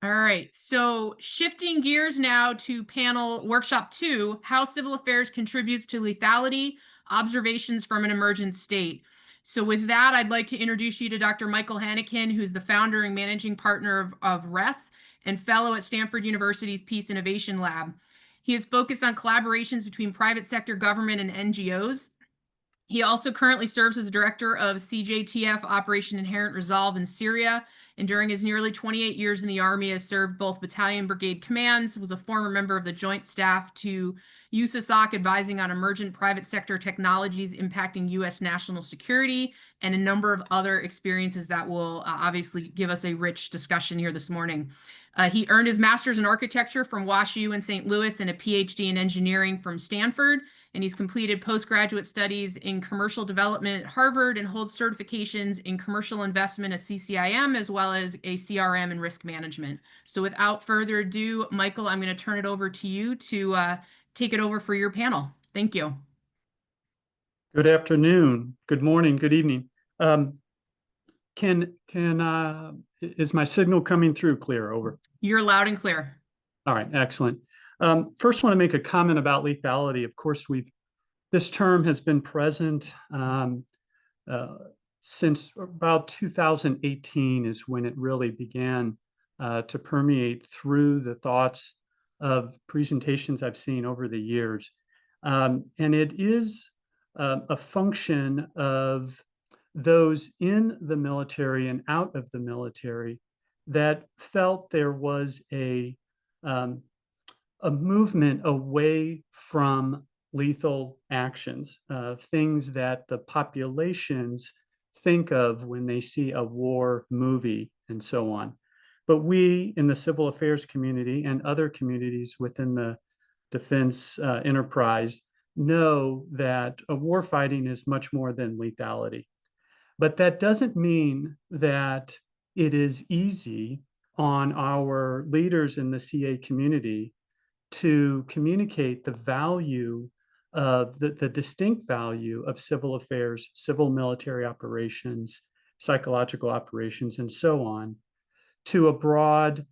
All right, so shifting gears now to panel workshop 2, how civil affairs contributes to lethality, observations from an emergent state. So with that, I'd like to introduce you to Dr. Michael Hanneken, who's the founder and managing partner of REST and fellow at Stanford University's Peace Innovation Lab. He is focused on collaborations between private sector government and NGOs. He also currently serves as the director of CJTF Operation Inherent Resolve in Syria, and during his nearly 28 years in the Army has served both battalion brigade commands, was a former member of the Joint Staff to USCENTCOM advising on emergent private sector technologies impacting U.S. national security, and a number of other experiences that will obviously give us a rich discussion here this morning. He earned his master's in architecture from WashU in St. Louis and a PhD in engineering from Stanford, and he's completed postgraduate studies in commercial development at Harvard and holds certifications in commercial investment at CCIM, as well as a CRM and risk management. So without further ado, Michael, I'm going to turn it over to you to take it over for your panel. Thank you. Good afternoon, good morning, good evening. Is my signal coming through clear? Over. You're loud and clear. All right, excellent. First, want to make a comment about lethality. Of course, this term has been present since about 2018 is when it really began to permeate through the thoughts of presentations I've seen over the years. And it is a function of those in the military and out of the military that felt there was a movement away from lethal actions, things that the populations think of when they see a war movie and so on. But we in the civil affairs community and other communities within the defense enterprise know that war fighting is much more than lethality. But that doesn't mean that it is easy on our leaders in the CA community to communicate the value of the distinct value of civil affairs, civil military operations, psychological operations, and so on, to a broad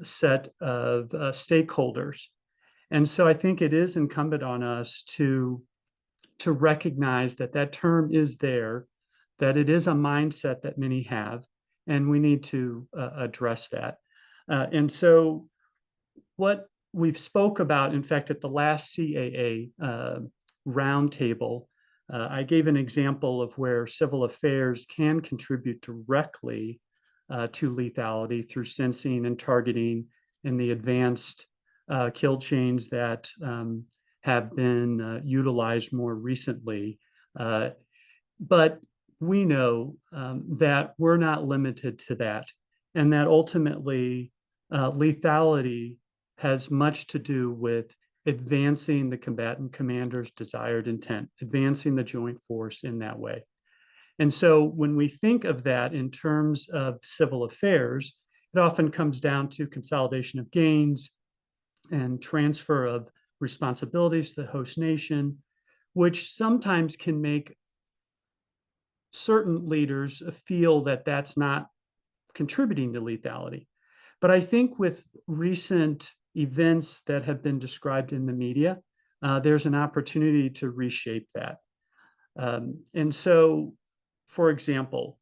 set of stakeholders. And so I think it is incumbent on us to recognize that that term is there, that it is a mindset that many have, and we need to address that. And so what we've spoke about, in fact, at the last CAA roundtable, I gave an example of where civil affairs can contribute directly to lethality through sensing and targeting and the advanced kill chains that have been utilized more recently. But we know that we're not limited to that, and that ultimately lethality has much to do with advancing the combatant commander's desired intent, advancing the joint force in that way. And so when we think of that in terms of civil affairs, it often comes down to consolidation of gains and transfer of responsibilities to the host nation, which sometimes can make certain leaders feel that that's not contributing to lethality. But I think with recent events that have been described in the media, there's an opportunity to reshape that. And so, for example,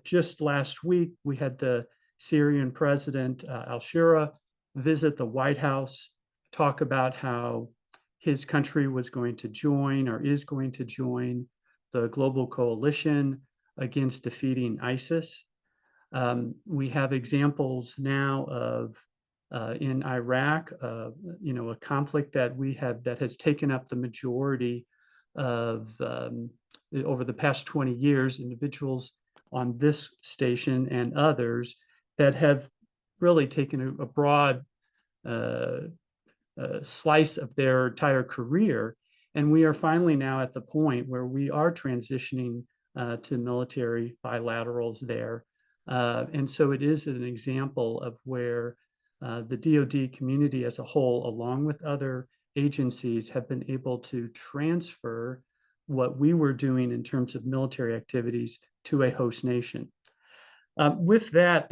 just last week, we had the Syrian president, al-Shura, visit the White House, talk about how his country was going to join or is going to join the global coalition against defeating ISIS. We have examples now of in Iraq, a conflict that has taken up the majority of over the past 20 years, individuals on this station and others that have really taken a broad slice of their entire career. And we are finally now at the point where we are transitioning to military bilaterals there. And so it is an example of where the DoD community as a whole, along with other agencies, have been able to transfer what we were doing in terms of military activities to a host nation. With that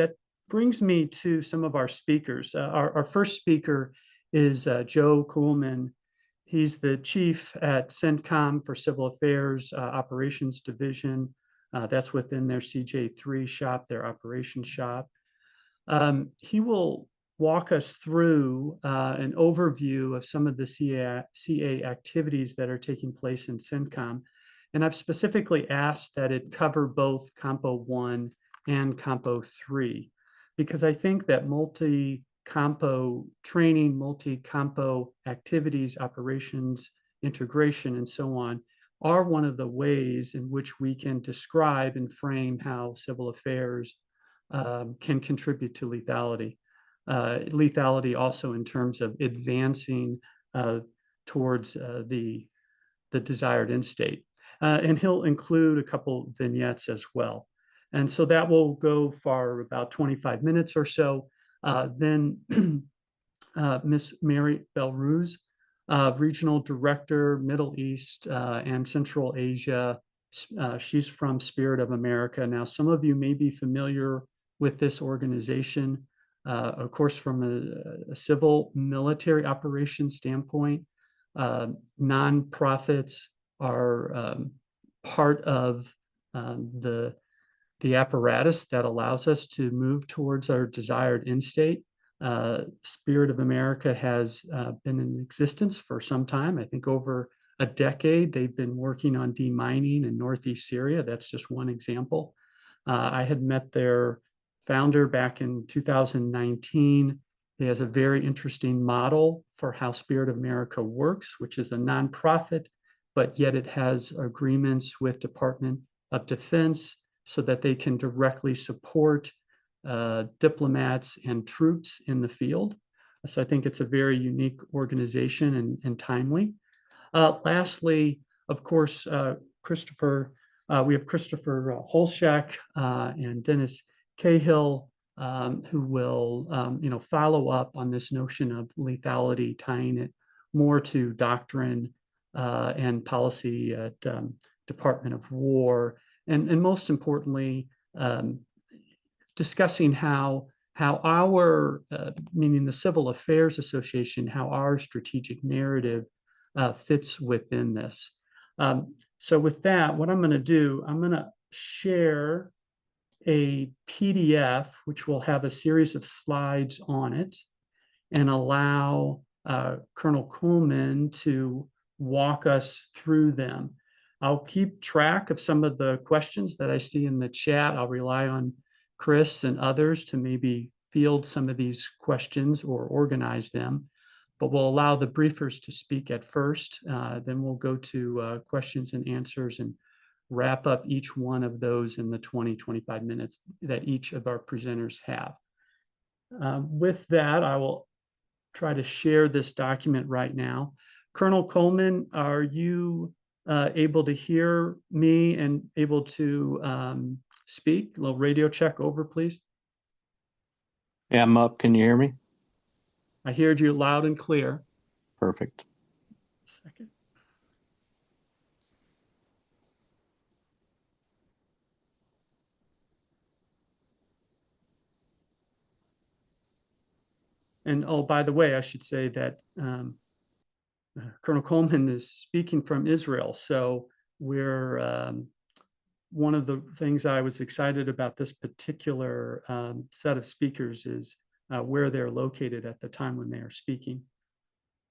brings me to some of our speakers. Our first speaker is Joe Coolman. He's the chief at CENTCOM for Civil Affairs Operations Division. That's within their CJ3 shop, their operations shop. He will walk us through an overview of some of the CA activities that are taking place in CENTCOM. And I've specifically asked that it cover both Compo 1 and Compo 3, because I think that multi-compo training, multi-compo activities, operations, integration, and so on are one of the ways in which we can describe and frame how civil affairs can contribute to lethality. Lethality also in terms of advancing towards the desired end state. And he'll include a couple vignettes as well. And so that will go for about 25 minutes or so. Then Miss Mary Bell-Ruiz, Regional Director, Middle East and Central Asia. She's from Spirit of America. Now, some of you may be familiar with this organization, of course, from a civil military operations standpoint. Nonprofits are part of the apparatus that allows us to move towards our desired end state. Spirit of America has been in existence for some time, I think over a decade. They've been working on demining in Northeast Syria. That's just one example. I had met their founder back in 2019. He has a very interesting model for how Spirit of America works, which is a nonprofit, but yet it has agreements with Department of Defense so that they can directly support diplomats and troops in the field. So I think it's a very unique organization and timely. Lastly, of course, Christopher, we have Christopher Holshak and Dennis Cahill, who will follow up on this notion of lethality, tying it more to doctrine and policy at Department of War, and most importantly, discussing how our, meaning the Civil Affairs Association, how our strategic narrative fits within this. So with that, what I'm going to do, I'm going to share a PDF, which will have a series of slides on it, and allow Colonel Coolman to walk us through them. I'll keep track of some of the questions that I see in the chat. I'll rely on Chris and others to maybe field some of these questions or organize them, but we'll allow the briefers to speak at first. Then we'll go to questions and answers and wrap up each one of those in the 20-25 minutes that each of our presenters have. With that, I will try to share this document right now. Colonel Coolman, are you able to hear me and able to speak? A little radio check over, please. Yeah, I'm up. Can you hear me? I heard you loud and clear. Perfect. Second. And oh, by the way, I should say that Colonel Coolman is speaking from Israel. So we're one of the things I was excited about this particular set of speakers is where they're located at the time when they are speaking.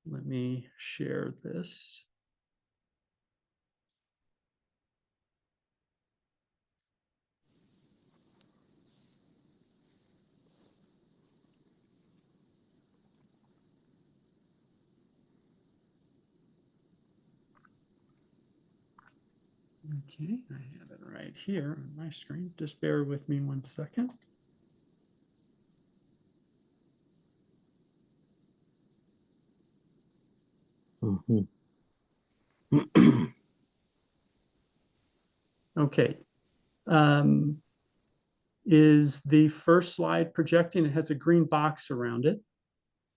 Let me share this. Okay, I have it right here on my screen. Just bear with me 1 second. Mm-hmm. Okay. Is the first slide projecting? It has a green box around it.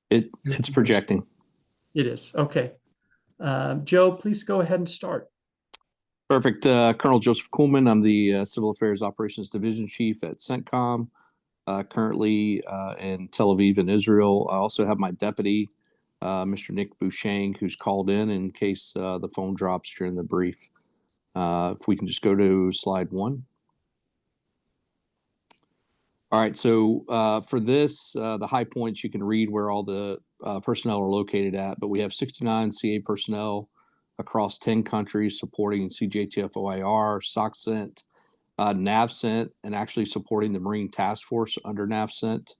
It's projecting. It is. Okay. Joe, please go ahead and start. Perfect. Colonel Joseph Coolman. I'm the Civil Affairs Operations Division Chief at CENTCOM. currently in Tel Aviv in Israel. I also have my deputy, Mr. Nick Bouchang, who's called in case the phone drops during the brief. If we can just go to slide 1. All right, so for this, the high points, you can read where all the personnel are located at, but we have 69 CA personnel across 10 countries supporting CJTF OIR, SOCCENT, NAVCENT, and actually supporting the Marine Task Force under NAVCENT,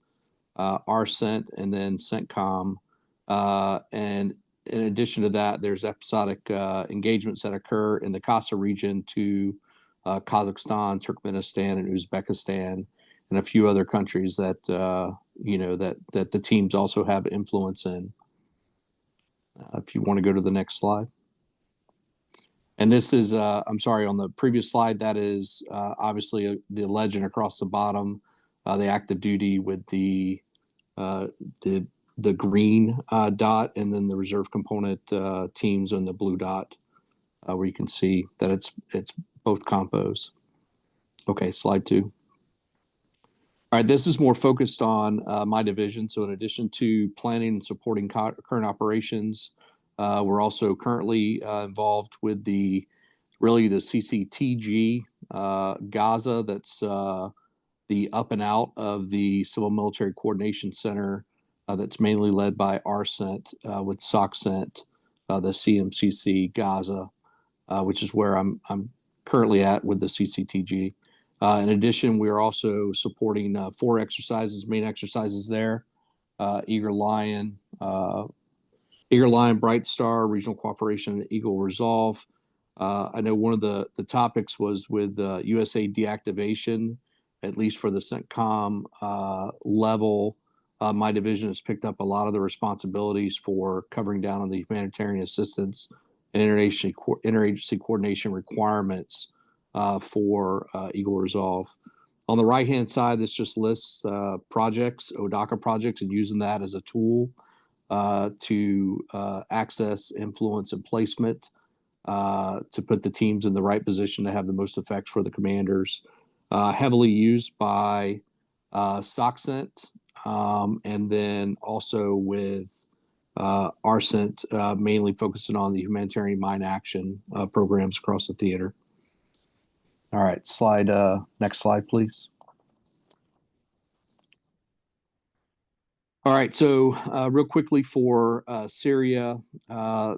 RCENT, and then CENTCOM. And in addition to that, there's episodic engagements that occur in the CASA region to Kazakhstan, Turkmenistan, and Uzbekistan, and a few other countries that that the teams also have influence in. If you want to go to the next slide. And this is, I'm sorry, on the previous slide, that is obviously the legend across the bottom, the active duty with the green dot, and then the reserve component teams on the blue dot, where you can see that it's both compos. Okay, slide 2. All right, this is more focused on my division. So in addition to planning and supporting current operations, we're also currently involved with the CCTG Gaza. That's the up and out of the Civil Military Coordination Center that's mainly led by RCENT with SOCCENT, the CMCC Gaza, which is where I'm currently at with the CCTG. In addition, we are also supporting 4 exercises, main exercises there: Eager Lion, Bright Star, Regional Cooperation, and Eagle Resolve. I know one of the topics was with USA deactivation, at least for the CENTCOM level. My division has picked up a lot of the responsibilities for covering down on the humanitarian assistance and interagency coordination requirements for Eagle Resolve. On the right-hand side, this just lists projects, ODACA projects, and using that as a tool to access, influence, and placement to put the teams in the right position to have the most effect for the commanders. Heavily used by SOCCENT, and then also with RCENT, mainly focusing on the humanitarian mine action programs across the theater. All right, next slide, please. All right, so real quickly for Syria,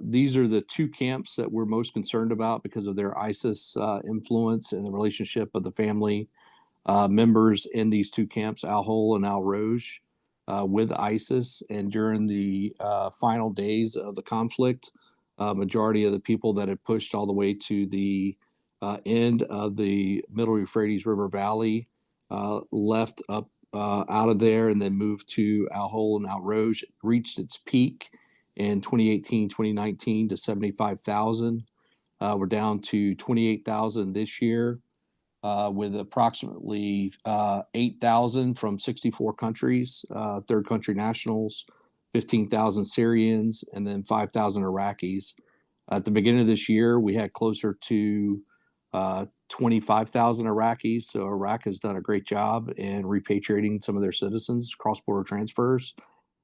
these are the 2 camps that we're most concerned about because of their ISIS influence and the relationship of the family members in these 2 camps, Al-Hol and Al-Roj, with ISIS. And during the final days of the conflict, majority of the people that had pushed all the way to the end of the Middle Euphrates River Valley left up out of there and then moved to Al-Hol and Al-Roj. Reached its peak in 2018, 2019 to 75,000. We're down to 28,000 this year, with approximately 8,000 from 64 countries, third country nationals, 15,000 Syrians, and then 5,000 Iraqis. At the beginning of this year, we had closer to 25,000 Iraqis. So Iraq has done a great job in repatriating some of their citizens, cross-border transfers.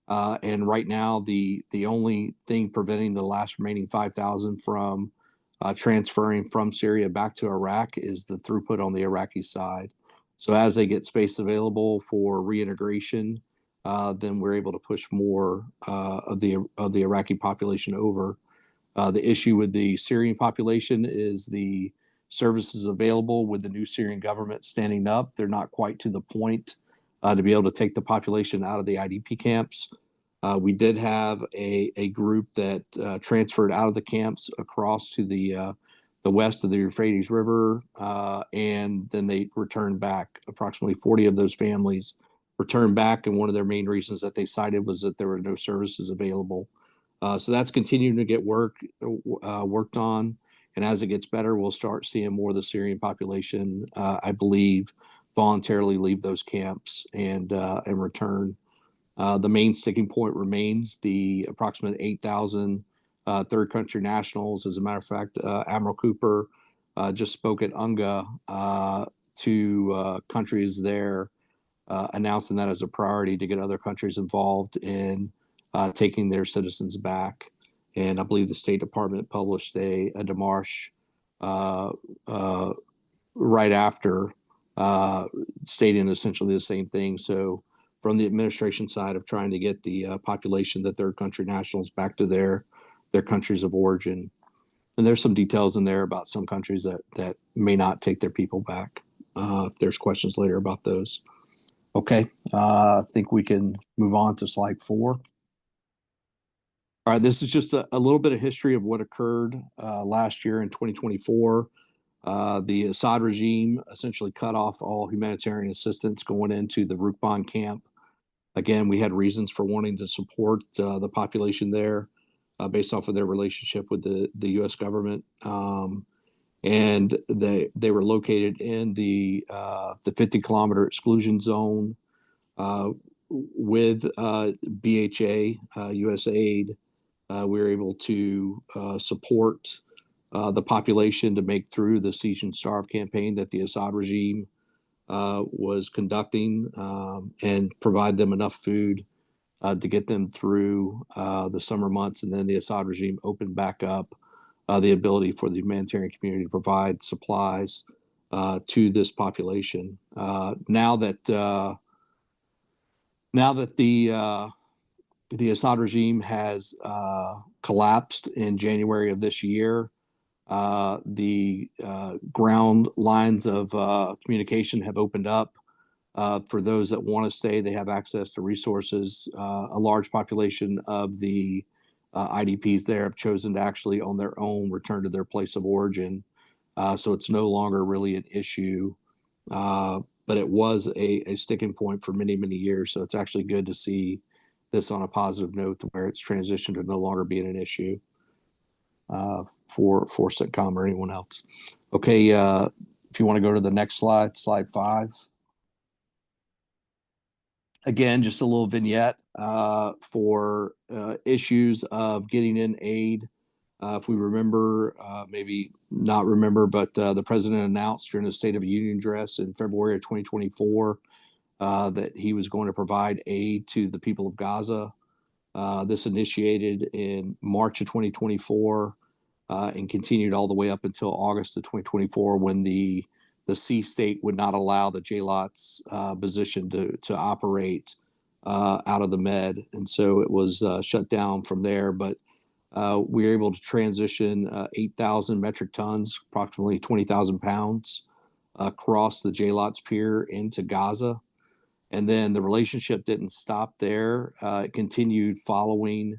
And right now, the only thing preventing the last remaining 5,000 from transferring from Syria back to Iraq is the throughput on the Iraqi side. So as they get space available for reintegration, then we're able to push more of the Iraqi population over. The issue with the Syrian population is the services available with the new Syrian government standing up. They're not quite to the point to be able to take the population out of the IDP camps. We did have a group that transferred out of the camps across to the west of the Euphrates River, and then they returned back. Approximately 40 of those families returned back, and one of their main reasons that they cited was that there were no services available. So that's continuing to get worked on. And as it gets better, we'll start seeing more of the Syrian population, I believe, voluntarily leave those camps and return. The main sticking point remains the approximate 8,000 third country nationals. As a matter of fact, Admiral Cooper just spoke at UNGA to countries there announcing that as a priority to get other countries involved in taking their citizens back. And I believe the State Department published a demarche right after, stating essentially the same thing. So from the administration side of trying to get the population, the third country nationals, back to their countries of origin. And there's some details in there about some countries that may not take their people back. If there's questions later about those. Okay, I think we can move on to slide 4. All right, this is just a little bit of history of what occurred last year in 2024. The Assad regime essentially cut off all humanitarian assistance going into the Rukban camp. Again, we had reasons for wanting to support the population there based off of their relationship with the U.S. government. And they were located in the 50-kilometer exclusion zone with BHA, USAID. We were able to support the population to make through the Siege and Starve campaign that the Assad regime was conducting, and provide them enough food to get them through the summer months. And then the Assad regime opened back up the ability for the humanitarian community to provide supplies to this population. Now that the Assad regime has collapsed in January of this year, the ground lines of communication have opened up. For those that want to stay, they have access to resources. A large population of the IDPs there have chosen to actually on their own return to their place of origin. So it's no longer really an issue, but it was a sticking point for many, many years. So it's actually good to see this on a positive note where it's transitioned to no longer being an issue for CENTCOM or anyone else. Okay, if you want to go to the next slide, slide 5. Again, just a little vignette for issues of getting in aid. If we remember, maybe not remember, but the president announced during the State of the Union address in February of 2024 that he was going to provide aid to the people of Gaza. This initiated in March of 2024 and continued all the way up until August of 2024 when the C state would not allow the JLOT's position to operate out of the Med. And so it was shut down from there. But we were able to transition 8,000 metric tons, approximately 20,000 pounds, across the JLOT's pier into Gaza. And then the relationship didn't stop there. It continued following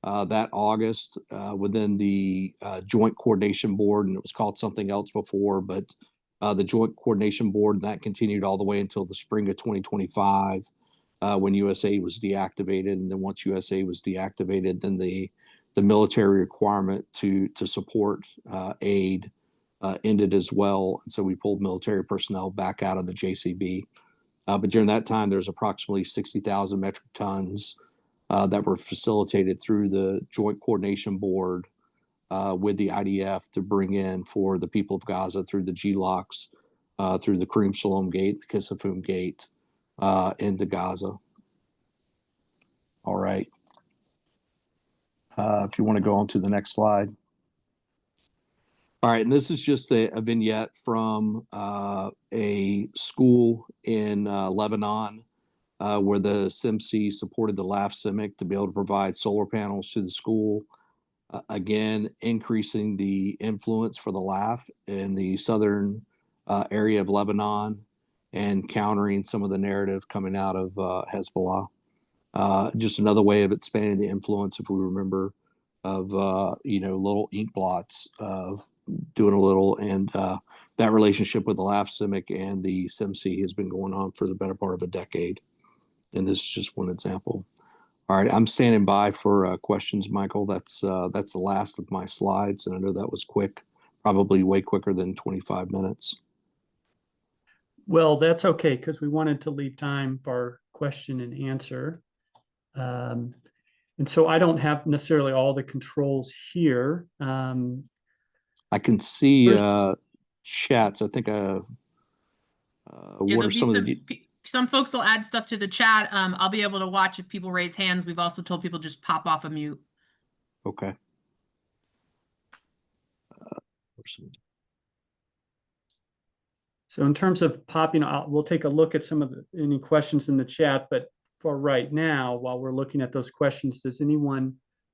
that August within the Joint Coordination Board, and it was called something else before, but the Joint Coordination Board, and that continued all the way until the spring of 2025 when USAID was deactivated. And then once USAID was deactivated, then the military requirement to support aid ended as well. And so we pulled military personnel back out of the JCB. But during that time, there's approximately 60,000 metric tons that were facilitated through the Joint Coordination Board with the IDF to bring in for the people of Gaza through the GLOCs, through the Karim Shalom Gate, the Kisafum Gate, into Gaza. All right. If you want to go on to the next slide. All right, and this is just a vignette from a school in Lebanon where the SIMC supported the LAF CIMIC to be able to provide solar panels to the school. Again, increasing the influence for the LAF in the southern area of Lebanon and countering some of the narrative coming out of Hezbollah. Just another way of expanding the influence, if we remember, of little ink blots of doing a little, and that relationship with the LAF CIMIC and the SIMC has been going on for the better part of a decade, and this is just one example. All right, I'm standing by for questions, Michael. That's the last of my slides, and I know that was quick, probably way quicker than 25 minutes. Well, that's okay, because we wanted to leave time for question and answer. And so I don't have necessarily all the controls here. I can see chats. I think what are some of the some folks will add stuff to the chat. I'll be able to watch if people raise hands. We've also told people just pop off a mute. Okay. So in terms of popping, we'll take a look at some of any questions in the chat, but for right now, while we're looking at those questions, does anyone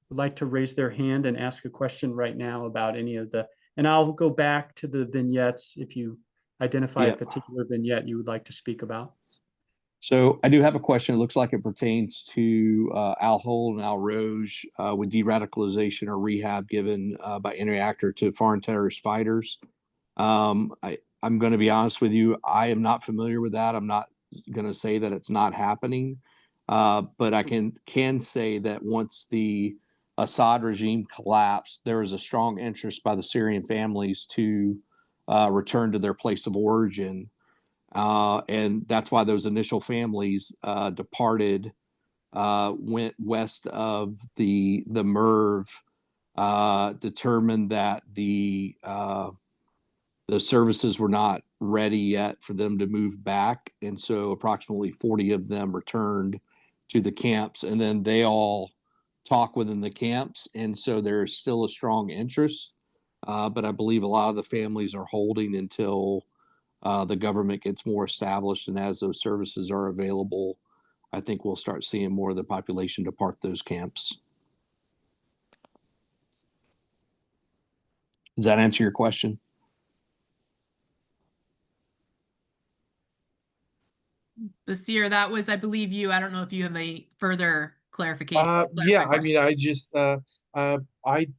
would like to raise their hand and ask a question right now about any of the, and I'll go back to the vignettes if you identify a particular vignette you would like to speak about. So I do have a question. It looks like it pertains to Al Hol and Al Roge with de-radicalization or rehab given by Interactor to foreign terrorist fighters. I'm going to be honest with you. I am not familiar with that. I'm not going to say that it's not happening, but I can say that once the Assad regime collapsed, there was a strong interest by the Syrian families to return to their place of origin. And that's why those initial families departed, went west of the Merv, determined that the services were not ready yet for them to move back. And so approximately 40 of them returned to the camps, and then they all talk within the camps. And so there's still a strong interest, but I believe a lot of the families are holding until the government gets more established. And as those services are available, I think we'll start seeing more of the population depart those camps. Does that answer your question? Basir, that was, I believe, you. I don't know if you have a further clarification. Yeah, I mean, I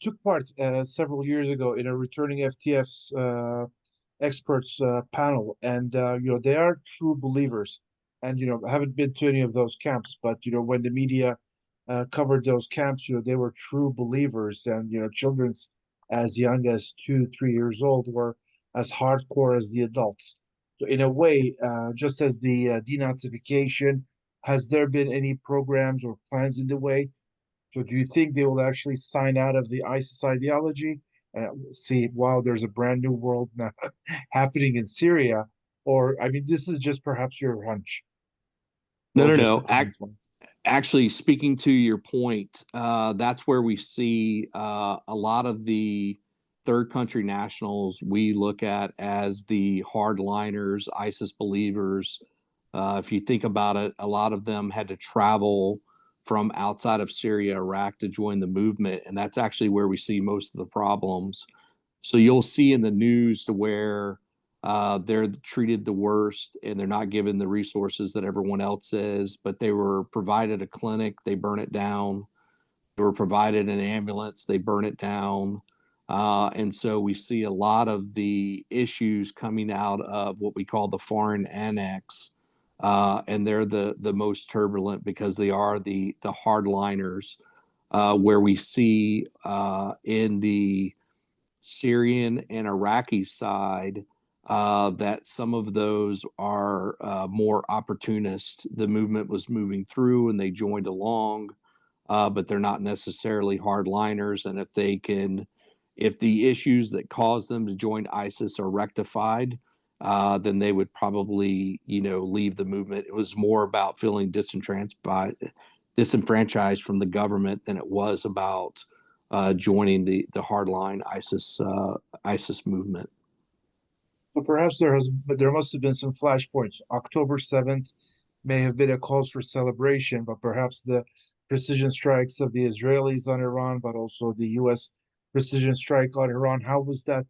took part several years ago in a returning FTF's experts panel, and they are true believers. And I haven't been to any of those camps, but when the media covered those camps, they were true believers, and children as young as 2, 3 years old were as hardcore as the adults. So in a way, just as the denazification, has there been any programs or plans in the way? So do you think they will actually sign out of the ISIS ideology and see, wow, there's a brand new world now happening in Syria? Or, I mean, this is just perhaps your hunch. No. Actually, speaking to your point, that's where we see a lot of the third country nationals we look at as the hardliners, ISIS believers. If you think about it, a lot of them had to travel from outside of Syria, Iraq to join the movement. And that's actually where we see most of the problems. So you'll see in the news to where they're treated the worst and they're not given the resources that everyone else is, but they were provided a clinic, they burn it down. They were provided an ambulance, they burn it down. And so we see a lot of the issues coming out of what we call the foreign annex. And they're the most turbulent because they are the hardliners, where we see in the Syrian and Iraqi side that some of those are more opportunist. The movement was moving through and they joined along, but they're not necessarily hardliners. And if the issues that caused them to join ISIS are rectified, then they would probably, leave the movement. It was more about feeling disenfranchised from the government than it was about joining the hardline ISIS movement. So perhaps there must have been some flashpoints. October 7th may have been a cause for celebration, but perhaps the precision strikes of the Israelis on Iran, but also the U.S. precision strike on Iran. How was that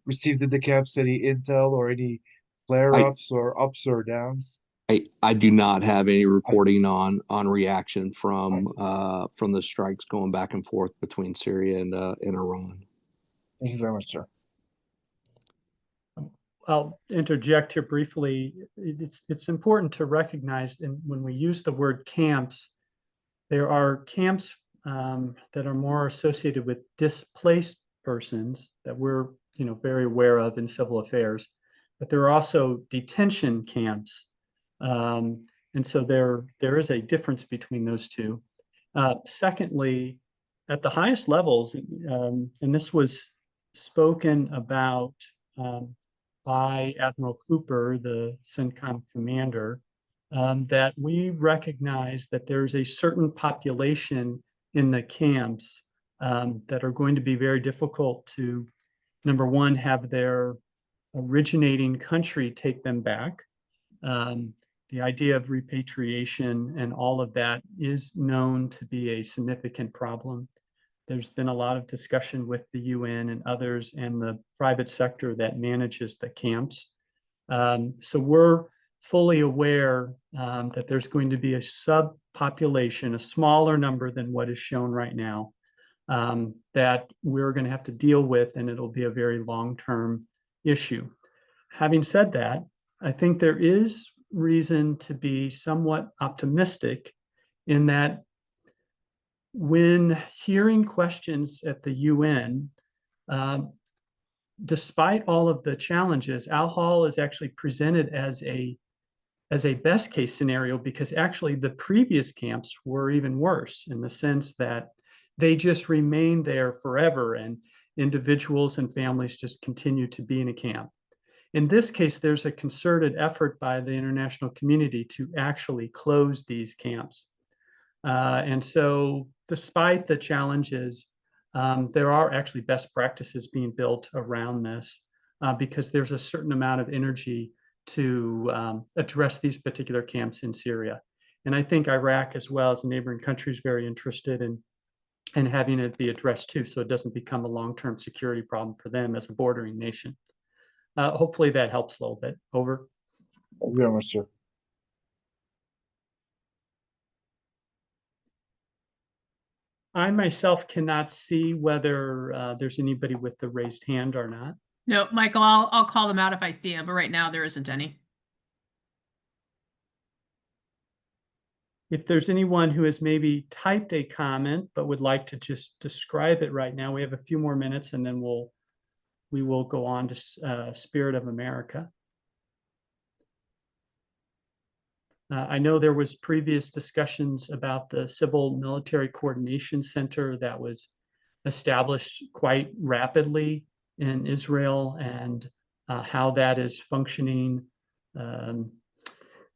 received in the camps? Any intel or any flare-ups or ups or downs? I do not have any reporting on reaction from the strikes going back and forth between Syria and Iran. Thank you very much, sir. I'll interject here briefly. It's important to recognize, and when we use the word camps, there are camps that are more associated with displaced persons that we're very aware of in civil affairs, but there are also detention camps, and so there is a difference between those two. Secondly, at the highest levels, and this was spoken about by Admiral Cooper, the CENTCOM commander, that we recognize that there's a certain population in the camps that are going to be very difficult to, number one, have their originating country take them back. The idea of repatriation and all of that is known to be a significant problem. There's been a lot of discussion with the UN and others and the private sector that manages the camps. So we're fully aware that there's going to be a subpopulation, a smaller number than what is shown right now, that we're going to have to deal with, and it'll be a very long-term issue. Having said that, I think there is reason to be somewhat optimistic in that when hearing questions at the UN, despite all of the challenges, Al Hall is actually presented as a best case scenario, because actually the previous camps were even worse in the sense that they just remained there forever and individuals and families just continue to be in a camp. In this case, there's a concerted effort by the international community to actually close these camps. And so despite the challenges, there are actually best practices being built around this because there's a certain amount of energy to address these particular camps in Syria. And I think Iraq, as well as a neighboring country, is very interested in having it be addressed too, so it doesn't become a long-term security problem for them as a bordering nation. Hopefully that helps a little bit. Over. Thank you very much, sir. I myself cannot see whether there's anybody with the raised hand or not. No, Michael, I'll call them out if I see them, but right now there isn't any. If there's anyone who has maybe typed a comment but would like to just describe it right now, we have a few more minutes and then we will go on to Spirit of America. I know there was previous discussions about the Civil Military Coordination Center that was established quite rapidly in Israel and how that is functioning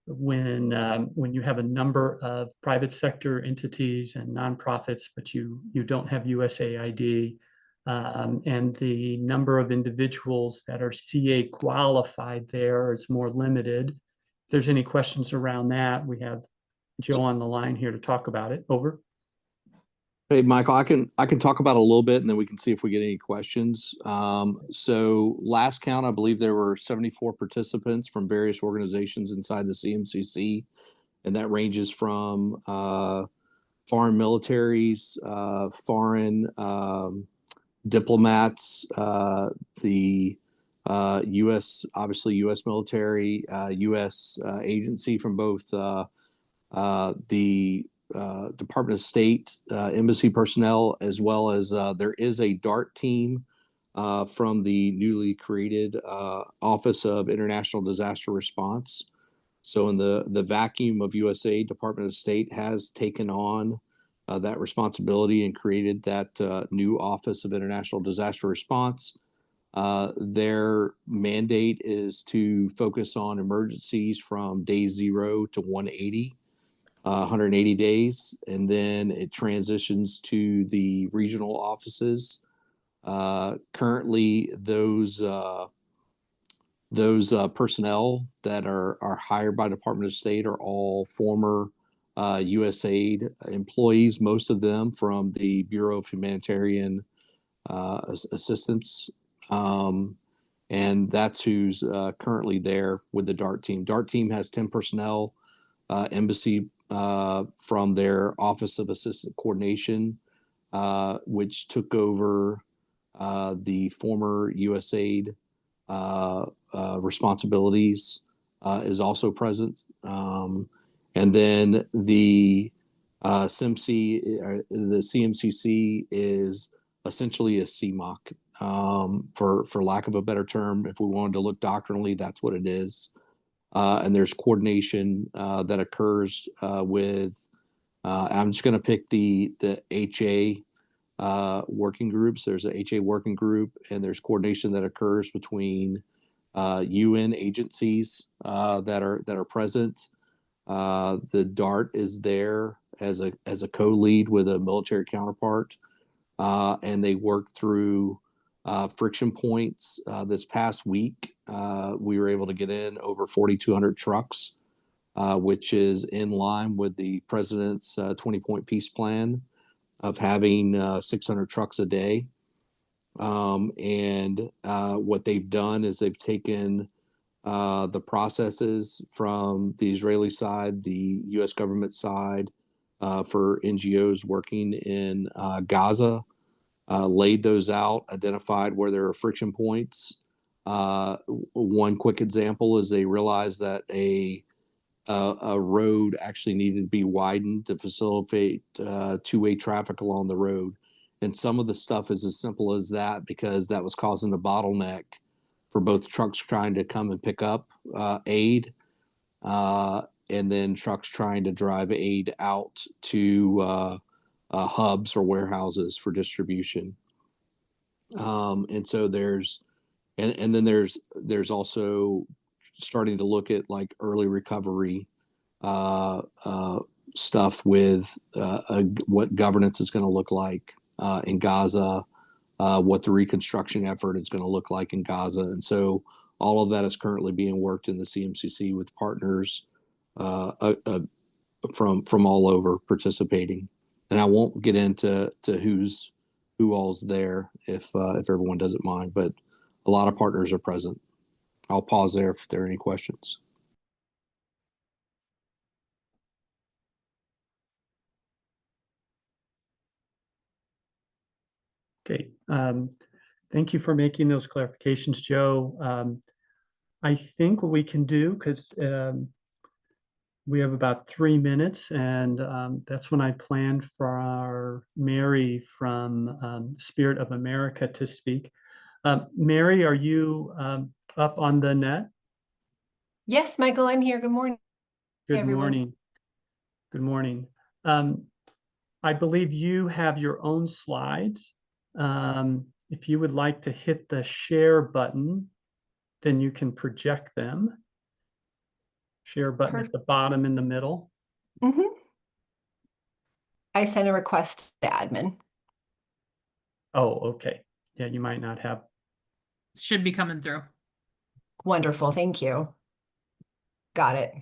when you have a number of private sector entities and nonprofits, but you don't have USAID, and the number of individuals that are CA qualified there is more limited. If there's any questions around that, we have Joe on the line here to talk about it. Over. Hey, Michael, I can talk about it a little bit and then we can see if we get any questions. So last count, I believe there were 74 participants from various organizations inside the CMCC, and that ranges from foreign militaries, foreign diplomats, the U.S., obviously U.S. military, U.S. agency from both the Department of State, embassy personnel, as well as there is a DART team from the newly created Office of International Disaster Response. So in the vacuum of USA, Department of State has taken on that responsibility and created that new Office of International Disaster Response. Their mandate is to focus on emergencies from day 0 to 180. 180 days, and then it transitions to the regional offices. Currently, those personnel that are hired by Department of State are all former USAID employees, most of them from the Bureau of Humanitarian Assistance. And that's who's currently there with the DART team. DART team has 10 personnel, embassy from their Office of Assistant Coordination, which took over the former USAID responsibilities, is also present. And then the CMCC is essentially a CMOC, for lack of a better term. If we wanted to look doctrinally, that's what it is. And there's coordination that occurs with, I'm just going to pick the HA working groups. There's a HA working group, and there's coordination that occurs between UN agencies that are present, The DART is there as a co-lead with a military counterpart, and they worked through friction points. This past week, we were able to get in over 4,200 trucks, which is in line with the president's 20-point peace plan of having 600 trucks a day. And what they've done is they've taken the processes from the Israeli side, the U.S. government side, for NGOs working in Gaza, laid those out, identified where there are friction points. One quick example is they realized that a road actually needed to be widened to facilitate two-way traffic along the road. And some of the stuff is as simple as that, because that was causing a bottleneck for both trucks trying to come and pick up aid, and then trucks trying to drive aid out to hubs or warehouses for distribution. And so and then there's also starting to look at like early recovery stuff with what governance is going to look like in Gaza, what the reconstruction effort is going to look like in Gaza. And so all of that is currently being worked in the CMCC with partners from all over participating. And I won't get into who all's there if everyone doesn't mind, but a lot of partners are present. I'll pause there if there are any questions. Okay. Thank you for making those clarifications, Joe. I think what we can do, because we have about 3 minutes, and that's when I planned for our Mary from Spirit of America to speak. Mary, are you up on the net? Yes, Michael, I'm here. Good morning. Good everyone. morning. Good morning. I believe you have your own slides. If you would like to hit the share button, then you can project them. Share button at the bottom in the middle. Mm-hmm. I sent a request to admin. Oh, okay. Yeah, you might not have. Should be coming through. Wonderful. Thank you. Got it.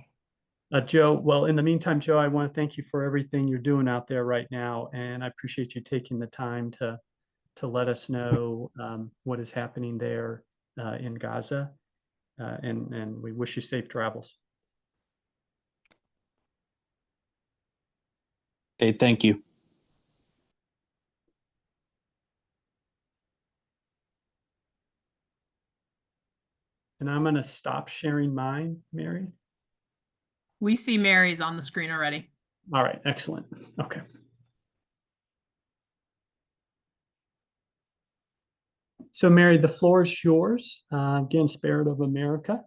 Joe, well, in the meantime, Joe, I want to thank you for everything you're doing out there right now. And I appreciate you taking the time to let us know what is happening there in Gaza. And we wish you safe travels. Okay, thank you. And I'm going to stop sharing mine, Mary. We see Mary's on the screen already. All right, excellent. Okay. So Mary, the floor is yours. Again, Spirit of America.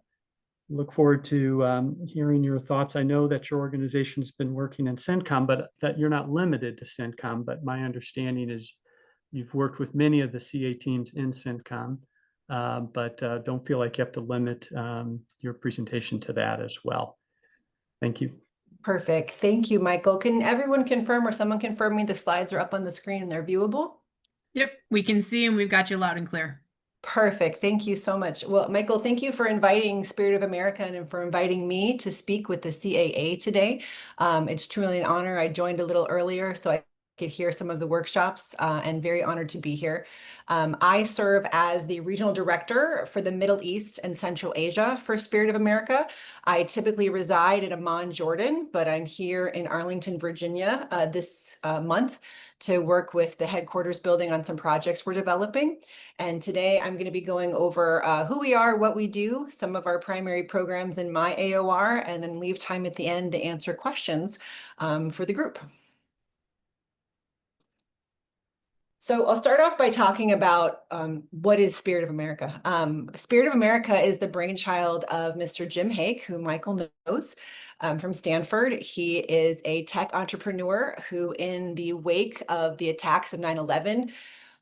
Look forward to hearing your thoughts. I know that your organization's been working in CENTCOM, but that you're not limited to CENTCOM. But my understanding is you've worked with many of the CA teams in CENTCOM, but don't feel like you have to limit your presentation to that as well. Thank you. Perfect. Thank you, Michael. Can everyone confirm or someone confirm me the slides are up on the screen and they're viewable? Yep, we can see and we've got you loud and clear. Perfect. Thank you so much. Well, Michael, thank you for inviting Spirit of America and for inviting me to speak with the CAA today. It's truly an honor. I joined a little earlier, so I could hear some of the workshops and very honored to be here. I serve as the regional director for the Middle East and Central Asia for Spirit of America. I typically reside in Amman, Jordan, but I'm here in Arlington, Virginia this month to work with the headquarters building on some projects we're developing. And today I'm going to be going over who we are, what we do, some of our primary programs in my AOR, and then leave time at the end to answer questions for the group. So I'll start off by talking about what is Spirit of America. Spirit of America is the brainchild of Mr. Jim Hake, who Michael knows from Stanford. He is a tech entrepreneur who, in the wake of the attacks of 9/11,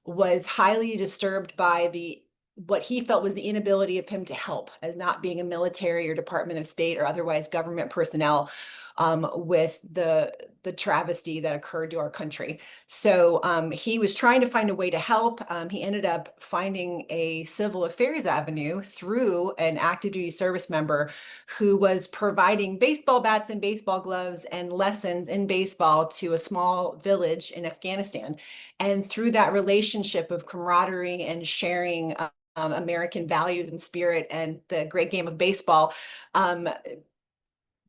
was highly disturbed by what he felt was the inability of him to help, as not being a military or Department of State or otherwise government personnel, with the travesty that occurred to our country. So he was trying to find a way to help. He ended up finding a civil affairs avenue through an active duty service member who was providing baseball bats and baseball gloves and lessons in baseball to a small village in Afghanistan. And through that relationship of camaraderie and sharing American values and spirit and the great game of baseball,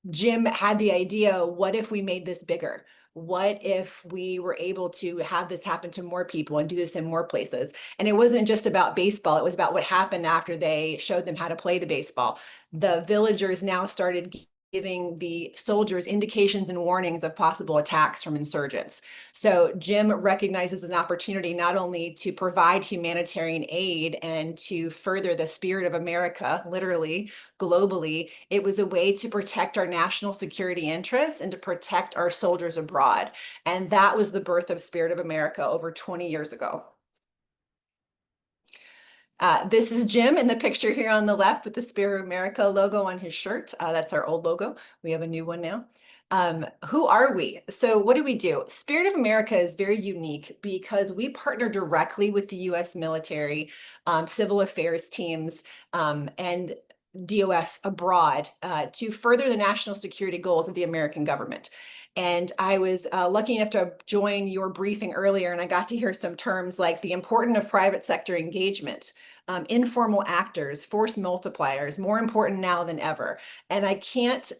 Jim had the idea, what if we made this bigger? What if we were able to have this happen to more people and do this in more places? And it wasn't just about baseball. It was about what happened after they showed them how to play the baseball. The villagers now started giving the soldiers indications and warnings of possible attacks from insurgents. So Jim recognizes an opportunity not only to provide humanitarian aid and to further the spirit of America, literally, globally, it was a way to protect our national security interests and to protect our soldiers abroad. And that was the birth of Spirit of America over 20 years ago. This is Jim in the picture here on the left with the Spirit of America logo on his shirt. That's our old logo. We have a new one now. Who are we? So what do? Spirit of America is very unique because we partner directly with the U.S. military, civil affairs teams, and DOS abroad to further the national security goals of the American government. And I was lucky enough to join your briefing earlier, and I got to hear some terms like the importance of private sector engagement, informal actors, force multipliers, more important now than ever. And I can't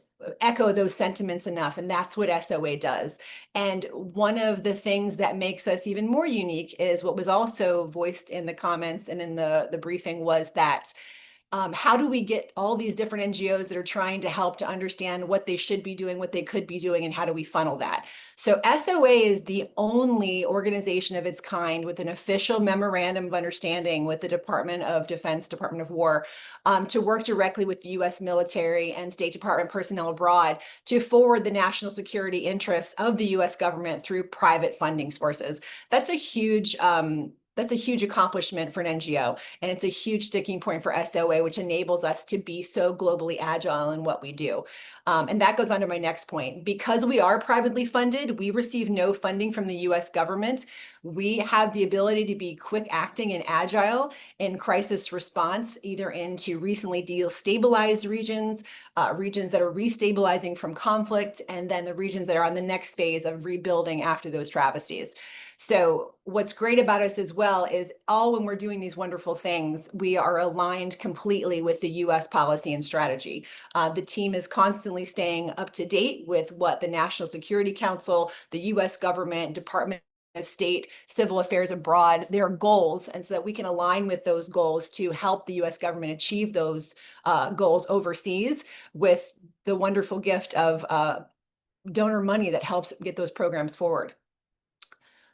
echo those sentiments enough, and that's what SOA does. And one of the things that makes us even more unique is what was also voiced in the comments and in the briefing was that how do we get all these different NGOs that are trying to help to understand what they should be doing, what they could be doing, and how do we funnel that? So SOA is the only organization of its kind with an official memorandum of understanding with the Department of Defense, Department of War, to work directly with the U.S. military and State Department personnel abroad to forward the national security interests of the U.S. government through private funding sources. That's a huge accomplishment for an NGO, and it's a huge sticking point for SOA, which enables us to be so globally agile in what we do. And that goes on to my next point. Because we are privately funded, we receive no funding from the US government. We have the ability to be quick acting and agile in crisis response, either into recently destabilized regions, regions that are restabilizing from conflict, and then the regions that are on the next phase of rebuilding after those travesties. So what's great about us as well is when we're doing these wonderful things, we are aligned completely with the US policy and strategy. The team is constantly staying up to date with what the National Security Council, the US government, Department of State, Civil Affairs abroad, their goals, and so that we can align with those goals to help the US government achieve those goals overseas with the wonderful gift of donor money that helps get those programs forward.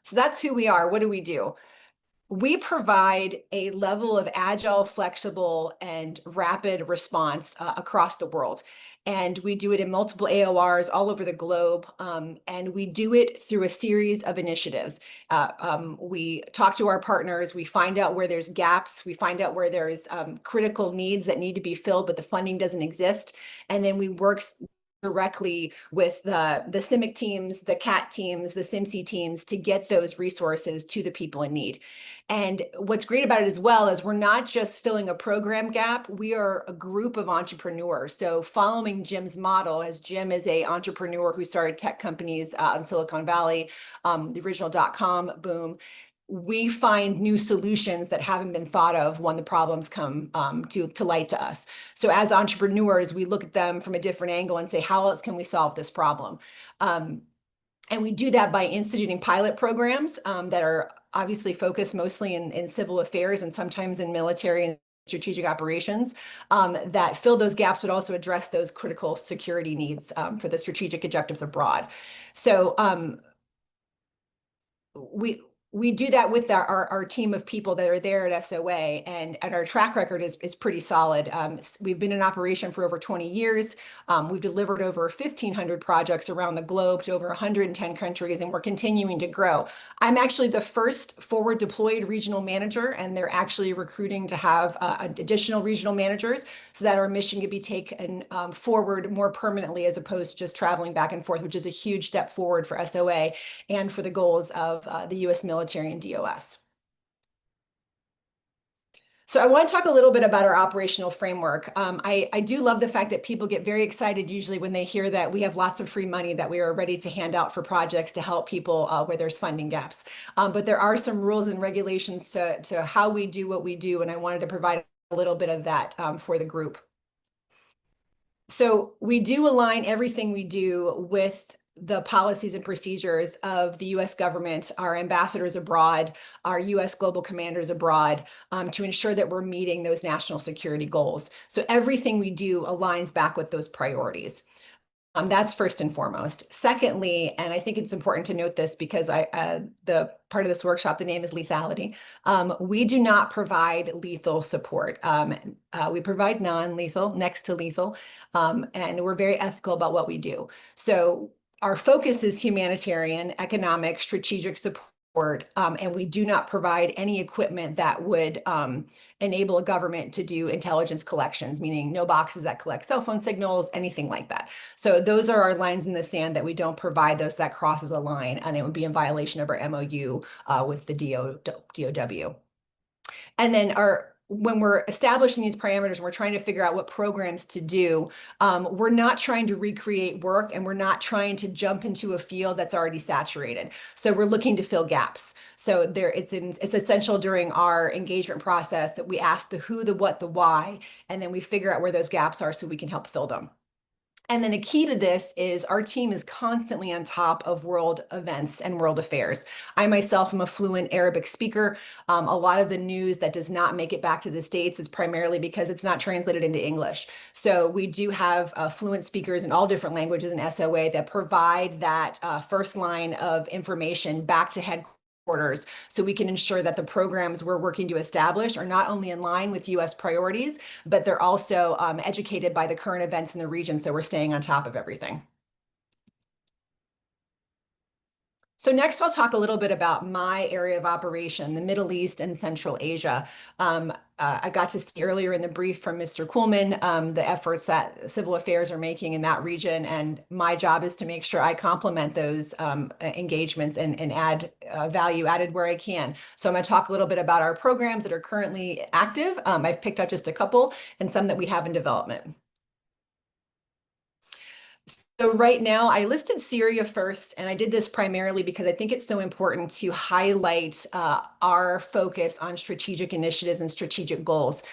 So that's who we are. What do? We provide a level of agile, flexible, and rapid response across the world. And we do it in multiple AORs all over the globe. And we do it through a series of initiatives. We talk to our partners, we find out where there's gaps, we find out where there's critical needs that need to be filled, but the funding doesn't exist. And then we work directly with the CIMIC teams, the CAT teams, the CIMC teams to get those resources to the people in need. And what's great about it as well is we're not just filling a program gap, we are a group of entrepreneurs. So following Jim's model, as Jim is an entrepreneur who started tech companies in Silicon Valley, the original .com boom, we find new solutions that haven't been thought of when the problems come to light to us. So as entrepreneurs, we look at them from a different angle and say, how else can we solve this problem? And we do that by instituting pilot programs that are obviously focused mostly in civil affairs and sometimes in military and strategic operations that fill those gaps, but also address those critical security needs for the strategic objectives abroad. So we do that with our team of people that are there at SOA, and our track record is pretty solid. We've been in operation for over 20 years. We've delivered over 1,500 projects around the globe to over 110 countries, and we're continuing to grow. I'm actually the first forward deployed regional manager, and they're actually recruiting to have additional regional managers so that our mission can be taken forward more permanently as opposed to just traveling back and forth, which is a huge step forward for SOA and for the goals of the U.S. military and DOS. So I want to talk a little bit about our operational framework. I do love the fact that people get very excited usually when they hear that we have lots of free money that we are ready to hand out for projects to help people where there's funding gaps. But there are some rules and regulations to how we do what we do, and I wanted to provide a little bit of that for the group. So we do align everything we do with the policies and procedures of the U.S. government, our ambassadors abroad, our U.S. global commanders abroad, to ensure that we're meeting those national security goals. So everything we do aligns back with those priorities. That's first and foremost. Secondly, and I think it's important to note this because the part of this workshop, the name is Lethality. We do not provide lethal support. We provide non-lethal, next to lethal, and we're very ethical about what we do. So our focus is humanitarian, economic, strategic support, and we do not provide any equipment that would enable a government to do intelligence collections, meaning no boxes that collect cell phone signals, anything like that. So those are our lines in the sand that we don't provide those that crosses a line, and it would be in violation of our MOU with the DOW. And then when we're establishing these parameters, we're trying to figure out what programs to do. We're not trying to recreate work, and we're not trying to jump into a field that's already saturated. So we're looking to fill gaps. So it's essential during our engagement process that we ask the who, the what, the why, and then we figure out where those gaps are so we can help fill them. And then a key to this is our team is constantly on top of world events and world affairs. I myself am a fluent Arabic speaker. A lot of the news that does not make it back to the States is primarily because it's not translated into English. So we do have fluent speakers in all different languages in SOA that provide that first line of information back to headquarters, so we can ensure that the programs we're working to establish are not only in line with U.S. priorities, but they're also educated by the current events in the region, so we're staying on top of everything. So next, I'll talk a little bit about my area of operation, the Middle East and Central Asia. I got to see earlier in the brief from Mr. Coolman the efforts that civil affairs are making in that region, and my job is to make sure I complement those engagements and add value added where I can. So I'm going to talk a little bit about our programs that are currently active. I've picked up just a couple and some that we have in development. So right now, I listed Syria first, and I did this primarily because I think it's so important to highlight our focus on strategic initiatives and strategic goals.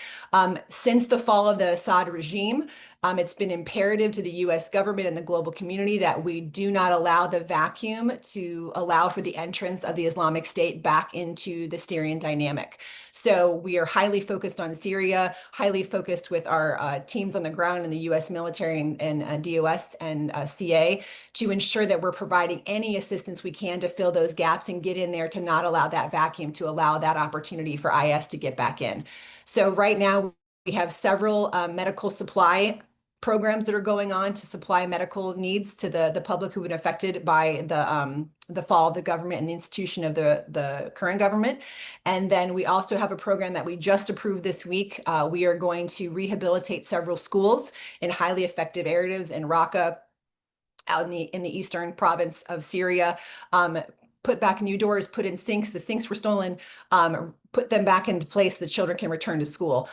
Since the fall of the Assad regime, it's been imperative to the U.S. government and the global community that we do not allow the vacuum to allow for the entrance of the Islamic State back into the Syrian dynamic. So we are highly focused on Syria, highly focused with our teams on the ground in the U.S. military and DOS and CA to ensure that we're providing any assistance we can to fill those gaps and get in there to not allow that vacuum, to allow that opportunity for IS to get back in. So right now, we have several medical supply programs that are going on to supply medical needs to the public who've been affected by the fall of the government and the institution of the current government. And then we also have a program that we just approved this week. We are going to rehabilitate several schools in highly effective areas in Raqqa, out in the eastern province of Syria. Put back new doors, put in sinks. The sinks were stolen, put them back into place so the children can return to school.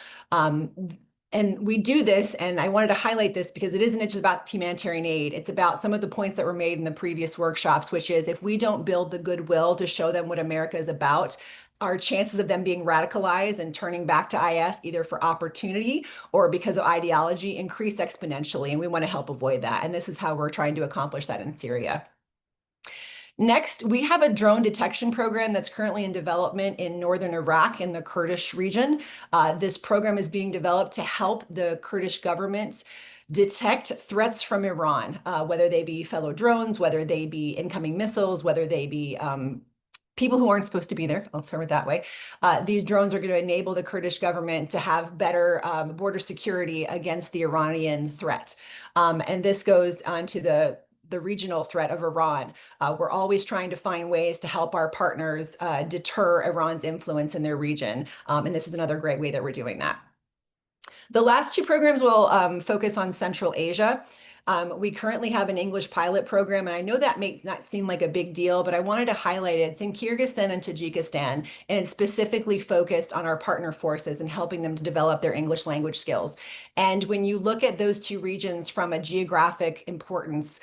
And we do this, and I wanted to highlight this because it isn't just about humanitarian aid. It's about some of the points that were made in the previous workshops, which is if we don't build the goodwill to show them what America is about, our chances of them being radicalized and turning back to IS, either for opportunity or because of ideology, increase exponentially. And we want to help avoid that. And this is how we're trying to accomplish that in Syria. Next, we have a drone detection program that's currently in development in northern Iraq in the Kurdish region. This program is being developed to help the Kurdish government detect threats from Iran, whether they be fellow drones, whether they be incoming missiles, whether they be people who aren't supposed to be there, I'll term it that way. These drones are going to enable the Kurdish government to have better border security against the Iranian threat. And this goes on to the regional threat of Iran. We're always trying to find ways to help our partners deter Iran's influence in their region. And this is another great way that we're doing that. The last two programs will focus on Central Asia. We currently have an English pilot program, and I know that may not seem like a big deal, but I wanted to highlight it. It's in Kyrgyzstan and Tajikistan, and it's specifically focused on our partner forces and helping them to develop their English language skills. And when you look at those two regions from a geographic importance,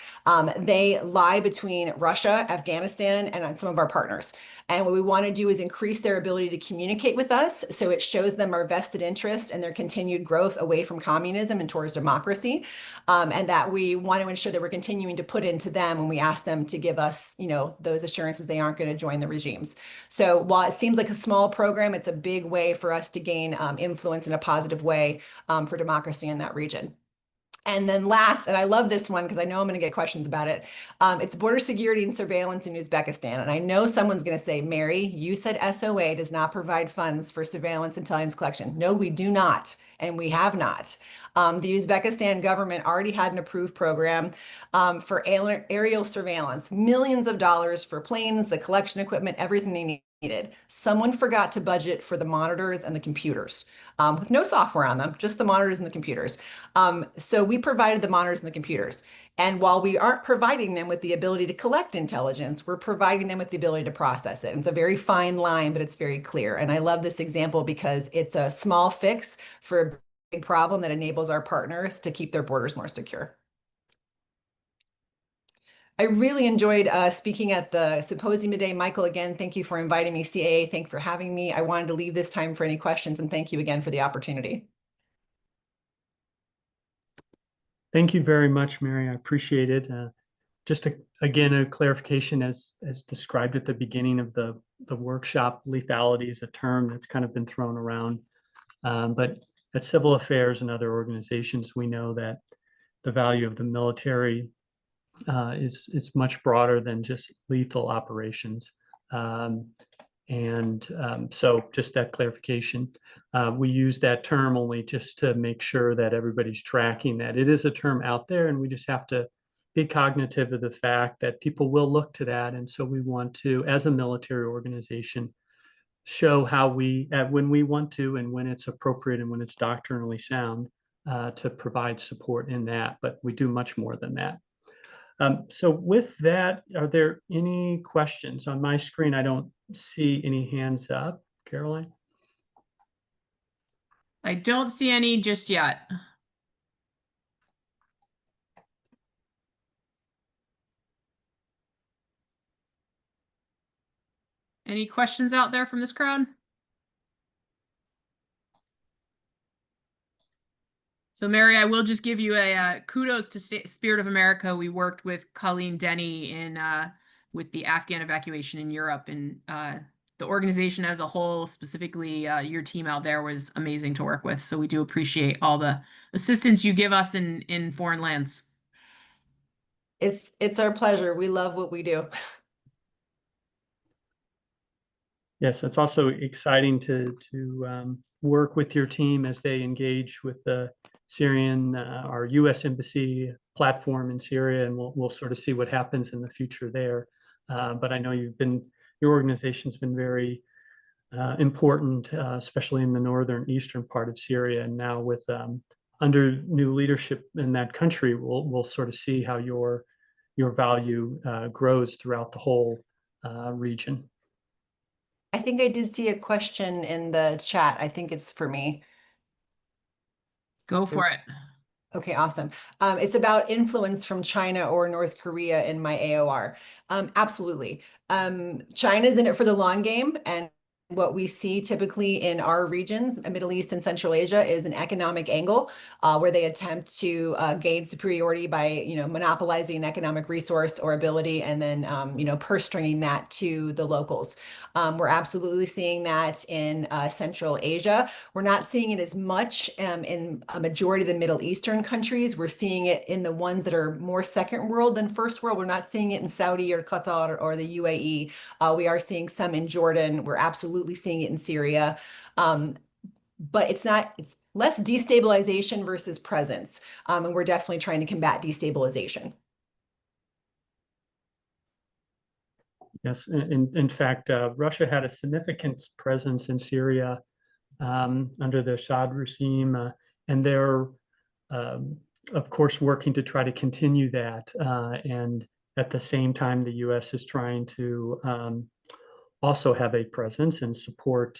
they lie between Russia, Afghanistan, and some of our partners. And what we want to do is increase their ability to communicate with us, so it shows them our vested interest and their continued growth away from communism and towards democracy, and that we want to ensure that we're continuing to put into them when we ask them to give us, those assurances they aren't going to join the regimes. So while it seems like a small program, it's a big way for us to gain influence in a positive way for democracy in that region. And then last, and I love this one because I know I'm going to get questions about it. It's border security and surveillance in Uzbekistan. And I know someone's going to say, Mary, you said SOA does not provide funds for surveillance intelligence collection. No, we do not. And we have not. The Uzbekistan government already had an approved program for aerial surveillance, millions of dollars for planes, the collection equipment, everything they needed. Someone forgot to budget for the monitors and the computers with no software on them, just the monitors and the computers. So we provided the monitors and the computers. And while we aren't providing them with the ability to collect intelligence, we're providing them with the ability to process it. And it's a very fine line, but it's very clear. And I love this example because it's a small fix for a big problem that enables our partners to keep their borders more secure. I really enjoyed speaking at the symposium today. Michael, again, thank you for inviting me. CAA, thank you for having me. I wanted to leave this time for any questions, and thank you again for the opportunity. Thank you very much, Mary. I appreciate it. Just again, a clarification as described at the beginning of the workshop, lethality is a term that's kind of been thrown around. But at Civil Affairs and other organizations, we know that the value of the military is much broader than just lethal operations. So just that clarification. We use that term only just to make sure that everybody's tracking that. It is a term out there, and we just have to be cognitive of the fact that people will look to that. And so we want to, as a military organization, show how we, when we want to and when it's appropriate and when it's doctrinally sound, to provide support in that. But we do much more than that. So with that, are there any questions? On my screen, I don't see any hands up. Caroline? I don't see any just yet. Any questions out there from this crowd? So Mary, I will just give you a kudos to Spirit of America. We worked with Colleen Denny in with the Afghan evacuation in Europe, and the organization as a whole, specifically your team out there, was amazing to work with. So we do appreciate all the assistance you give us in foreign lands. It's our pleasure. We love what we do. Yes, it's also exciting to work with your team as they engage with the Syrian, our U.S. Embassy platform in Syria, and we'll sort of see what happens in the future there. But I know your organization's been very important, especially in the northern eastern part of Syria, and now with under new leadership in that country, we'll sort of see how your value grows throughout the whole region. I think I did see a question in the chat. I think it's for me. Go for it. Okay, awesome. It's about influence from China or North Korea in my AOR. Absolutely. China's in it for the long game, and what we see typically in our regions, Middle East and Central Asia, is an economic angle where they attempt to gain superiority by, monopolizing an economic resource or ability, and then, purse stringing that to the locals. We're absolutely seeing that in Central Asia. We're not seeing it as much in a majority of the Middle Eastern countries. We're seeing it in the ones that are more second world than first world. We're not seeing it in Saudi or Qatar or the UAE. We are seeing some in Jordan. We're absolutely seeing it in Syria. But it's less destabilization versus presence. And we're definitely trying to combat destabilization. Yes, in fact, Russia had a significant presence in Syria under the Assad regime, and they're, of course, working to try to continue that. And at the same time, the U.S. is trying to also have a presence and support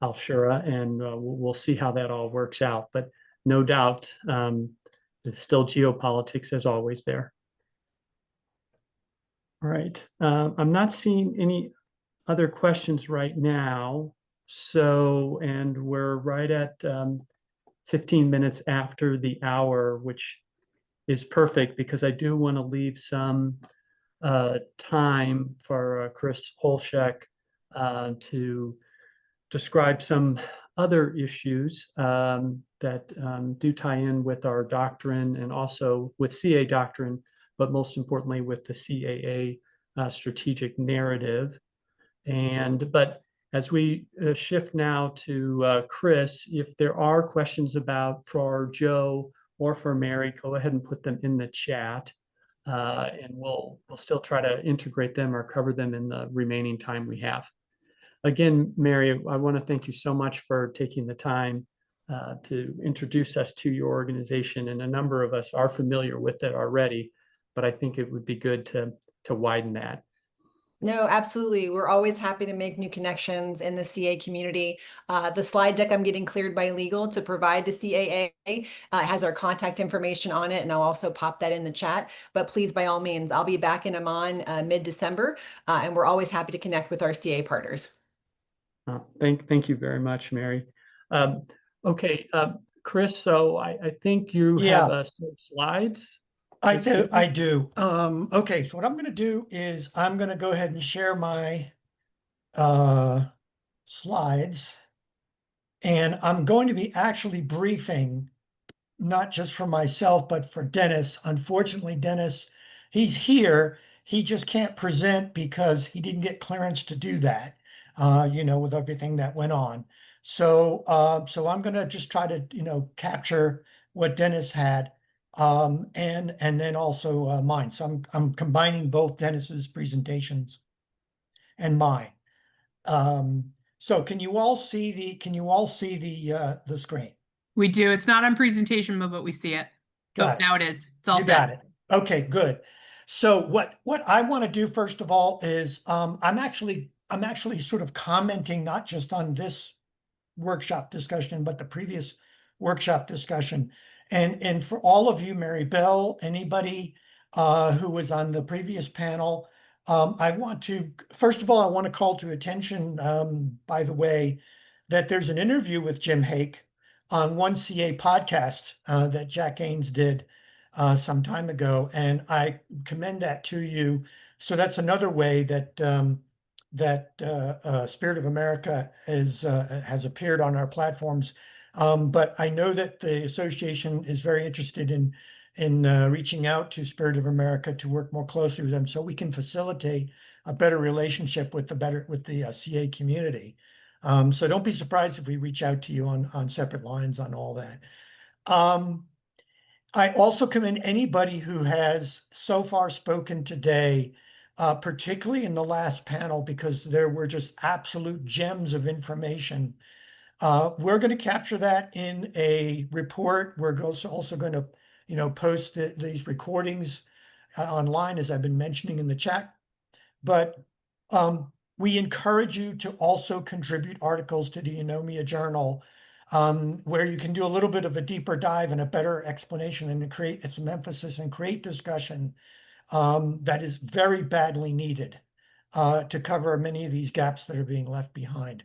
al-Shura, and we'll see how that all works out. But no doubt, it's still geopolitics as always there. All right, I'm not seeing any other questions right now. So, and we're right at 15 minutes after the hour, which is perfect because I do want to leave some time for Chris Holshek to describe some other issues that do tie in with our doctrine and also with CA doctrine, but most importantly with the CAA strategic narrative. But as we shift now to Chris, if there are questions for Joe or for Mary, go ahead and put them in the chat. And we'll still try to integrate them or cover them in the remaining time we have. Again, Mary, I want to thank you so much for taking the time to introduce us to your organization. And a number of us are familiar with it already, but I think it would be good to widen that. No, absolutely. We're always happy to make new connections in the CA community. The slide deck I'm getting cleared by legal to provide to CAA has our contact information on it, and I'll also pop that in the chat. But please, by all means, I'll be back in Amman mid-December, and we're always happy to connect with our CA partners. Thank you very much, Mary. Okay, Chris, so I think you have some slides. I do. Okay, so what I'm going to do is I'm going to go ahead and share my slides, and I'm going to be actually briefing not just for myself, but for Dennis. Unfortunately, Dennis, he's here. He just can't present because he didn't get clearance to do that, with everything that went on. So I'm going to just try to, capture what Dennis had. And then also mine. So I'm combining both Dennis's presentations and mine. So can you all see the screen? We do. It's not on presentation mode, but we see it. Got it. Now it is. It's all You set. got it. Okay, good. So what I want to do first of all is I'm actually sort of commenting not just on this workshop discussion, but the previous workshop discussion. And for all of you, Mary Bell, anybody who was on the previous panel, first of all, I want to call to attention, by the way, that there's an interview with Jim Hake on one CA podcast that Jack Ains did some time ago, and I commend that to you. So that's another way that Spirit of America has appeared on our platforms. But I know that the association is very interested in reaching out to Spirit of America to work more closely with them so we can facilitate a better relationship with the CA community. So don't be surprised if we reach out to you on separate lines on all that. I also commend anybody who has so far spoken today, particularly in the last panel, because there were just absolute gems of information. We're going to capture that in a report. We're also going to, post these recordings online, as I've been mentioning in the chat. But we encourage you to also contribute articles to the Eunomia Journal, where you can do a little bit of a deeper dive and a better explanation and create some emphasis and create discussion that is very badly needed. to cover many of these gaps that are being left behind.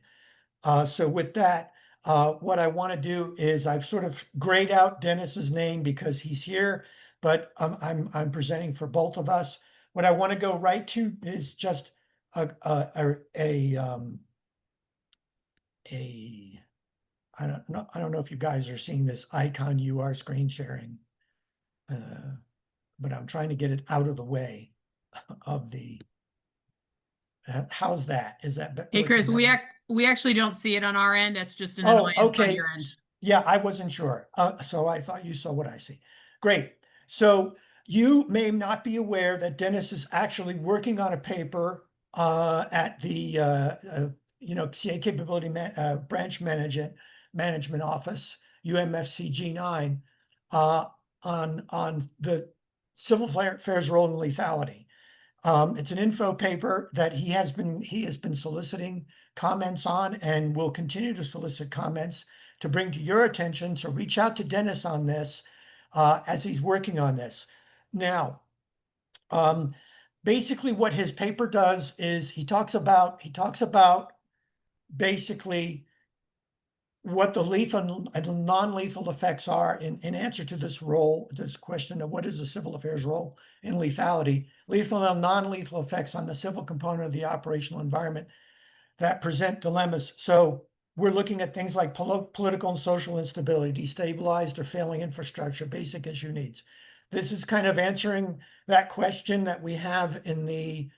So with that, what I want to do is I've sort of grayed out Dennis's name because he's here, but I'm presenting for both of us. What I want to go right to is just I don't know if you guys are seeing this icon. You are screen sharing, but I'm trying to get it out of the way of the. How's that? Is that Hey, Chris, working better? we actually don't see it on our end. That's just an Oh, annoyance on okay. your end. Yeah, I wasn't sure. So I thought you saw what I see. Great. So you may not be aware that Dennis is actually working on a paper at the CA Capability Branch Management Office, UMFCG9, on the civil affairs role in lethality. It's an info paper that he has been soliciting comments on and will continue to solicit comments to bring to your attention. So reach out to Dennis on this as he's working on this. Now, basically what his paper does is he talks about basically what the lethal and non-lethal effects are in answer to this question of what is the civil affairs role in lethality, lethal and non-lethal effects on the civil component of the operational environment that present dilemmas. So we're looking at things like political and social instability, destabilized or failing infrastructure, basic issue needs. This is kind of answering that question that we have in the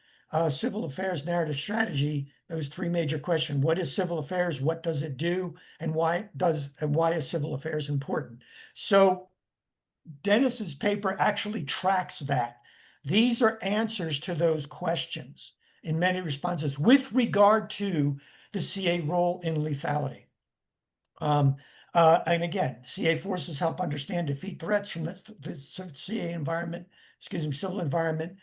civil affairs narrative strategy, those three major questions. What is civil affairs? What does it do? And why is civil affairs important? So Dennis's paper actually tracks that. These are answers to those questions in many responses with regard to the CA role in lethality. And again, CA forces help understand, defeat threats from the CA environment, civil environment,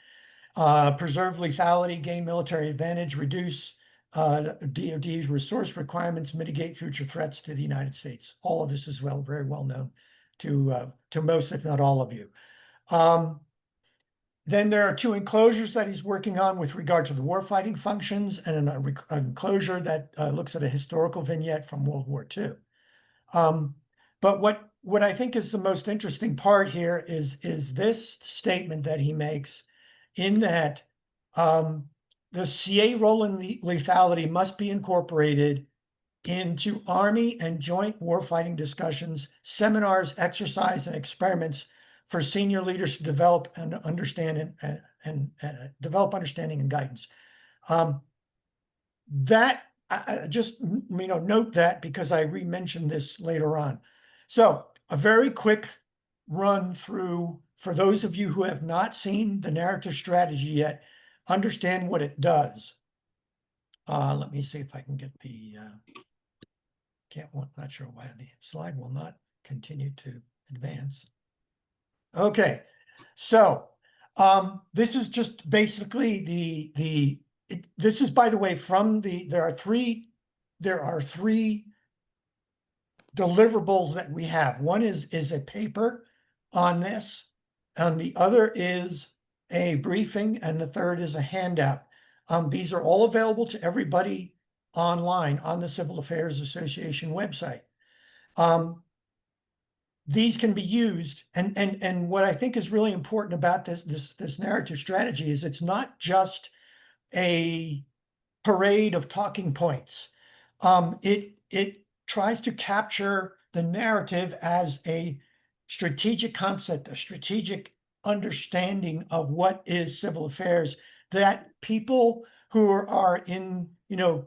preserve lethality, gain military advantage, reduce DoD's resource requirements, mitigate future threats to the United States. All of this is very well known to most, if not all of you. Then there are two enclosures that he's working on with regard to the warfighting functions, and an enclosure that looks at a historical vignette from World War II. But what I think is the most interesting part here is this statement that he makes, in that the CA role in lethality must be incorporated into Army and joint warfighting discussions, seminars, exercise, and experiments for senior leaders to develop and understand and develop understanding and guidance. That I just note that because I re-mentioned this later on. So a very quick run through for those of you who have not seen the narrative strategy yet, understand what it does. Let me see if I can get the not sure why the slide will not continue to advance. Okay, so this is just basically this is, by the way, from there are three deliverables that we have. One is a paper on this, and the other is a briefing, and the third is a handout. These are all available to everybody online on the Civil Affairs Association website. These can be used, and what I think is really important about this narrative strategy is it's not just a parade of talking points. It tries to capture the narrative as a strategic concept, a strategic understanding of what is civil affairs, that people who are in, a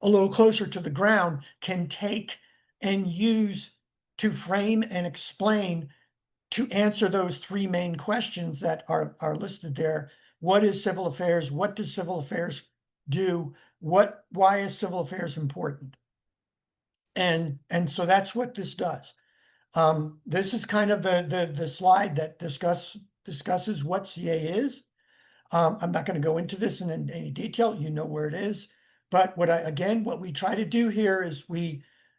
little closer to the ground can take and use to frame and explain, to answer those three main questions that are listed there. What is civil affairs? What does civil affairs do? Why is civil affairs important? And so that's what this does. This is kind of the slide that discusses what CA is. I'm not going to go into this in any detail. You know where it is. But what we try to do here is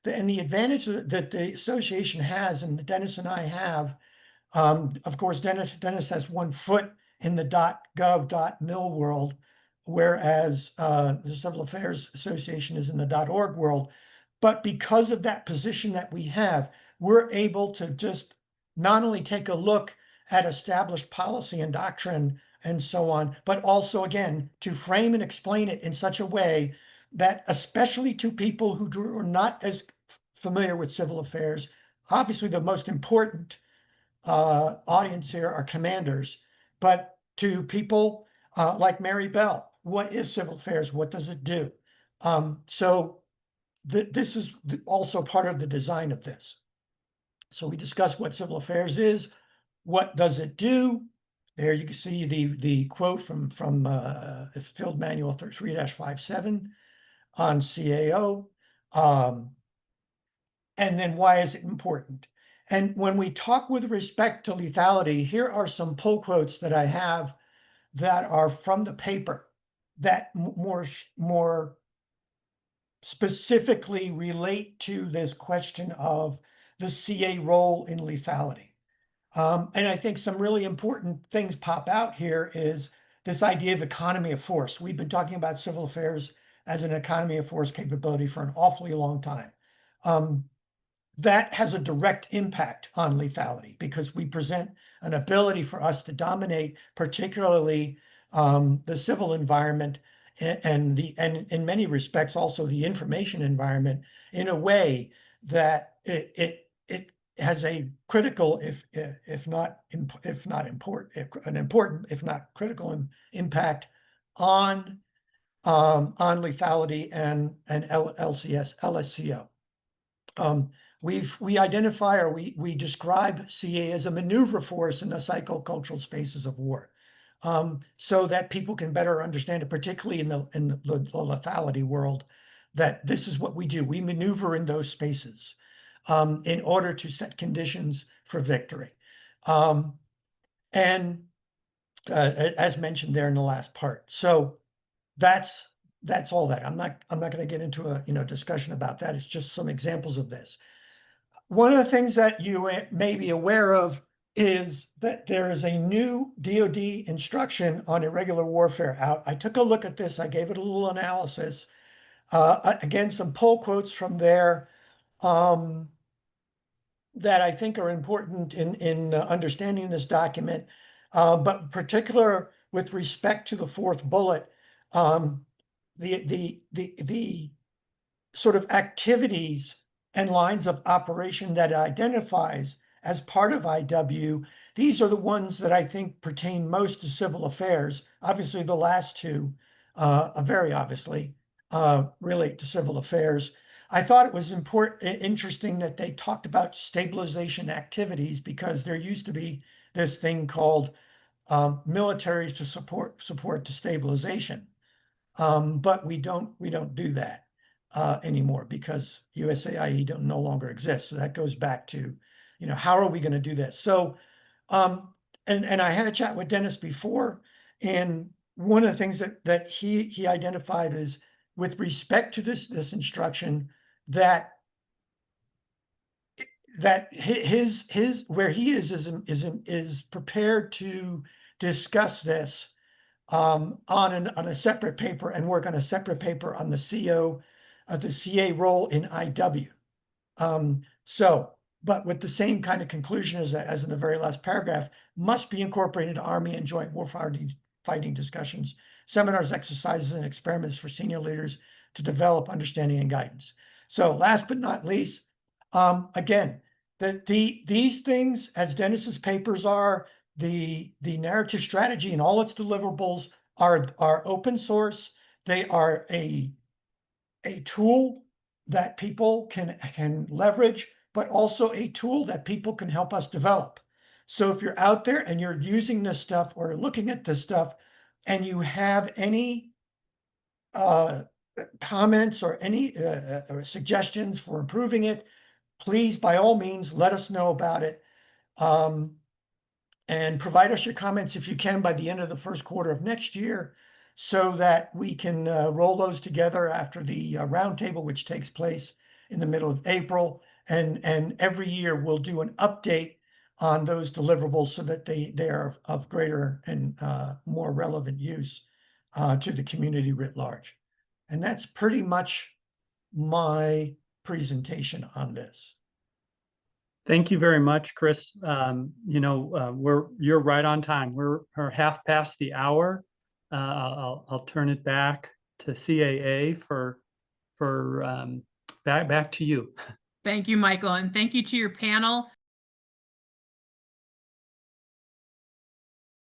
and the advantage that the association has, and that Dennis and I have, of course, Dennis has one foot in the .gov.mil world. whereas the Civil Affairs Association is in the .org world. But because of that position that we have, we're able to just not only take a look at established policy and doctrine and so on, but also, again, to frame and explain it in such a way that, especially to people who are not as familiar with civil affairs, obviously the most important audience here are commanders, but to people like Mary Bell, what is civil affairs? What does it do? So this is also part of the design of this. So we discussed what civil affairs is, what does it do? There you can see the quote from Field Manual 3-57 on CAO. And then why is it important? And when we talk with respect to lethality, here are some pull quotes that I have that are from the paper that more specifically relate to this question of the CA role in lethality. And I think some really important things pop out here is this idea of economy of force. We've been talking about civil affairs as an economy of force capability for an awfully long time. That has a direct impact on lethality because we present an ability for us to dominate, particularly the civil environment and in many respects also the information environment in a way that it has a critical, if not critical impact on lethality and LSCO. We identify or we describe CA as a maneuver force in the psychocultural spaces of war, so that people can better understand it, particularly in the lethality world, that this is what we do. We maneuver in those spaces in order to set conditions for victory. And as mentioned there in the last part. So that's all that. I'm not going to get into a discussion about that. It's just some examples of this. One of the things that you may be aware of is that there is a new DoD instruction on irregular warfare out. I took a look at this. I gave it a little analysis. Again, some pull quotes from there that I think are important in understanding this document, but particular with respect to the fourth bullet, the sort of activities and lines of operation that it identifies as part of IW. These are the ones that I think pertain most to civil affairs. Obviously, the last two, very obviously, relate to civil affairs. I thought it was interesting that they talked about stabilization activities because there used to be this thing called military to support to stabilization, but we don't do that anymore because USAIE no longer exists. So that goes back to, how are we going to do this? So, and I had a chat with Dennis before, and one of the things that he identified is with respect to this instruction that his where he is prepared to discuss this on a separate paper and work on a separate paper on the CA role in IW. But with the same kind of conclusion as in the very last paragraph, must be incorporated into Army and joint warfighting discussions, seminars, exercises, and experiments for senior leaders to develop understanding and guidance. So last but not least, again, these things, as Dennis's papers are, the narrative strategy and all its deliverables are open source. They are a tool that people can leverage, but also a tool that people can help us develop. So if you're out there and you're using this stuff or looking at this stuff and you have any comments or any or suggestions for improving it, please, by all means, let us know about it. And provide us your comments if you can by the end of the first quarter of next year so that we can roll those together after the roundtable, which takes place in the middle of April. And every year we'll do an update on those deliverables so that they are of greater and more relevant use to the community writ large. And that's pretty much my presentation on this. Thank you very much, Chris. You're right on time. We're half past the hour. I'll turn it back to CAA for back to you. Thank you, Michael, and thank you to your panel.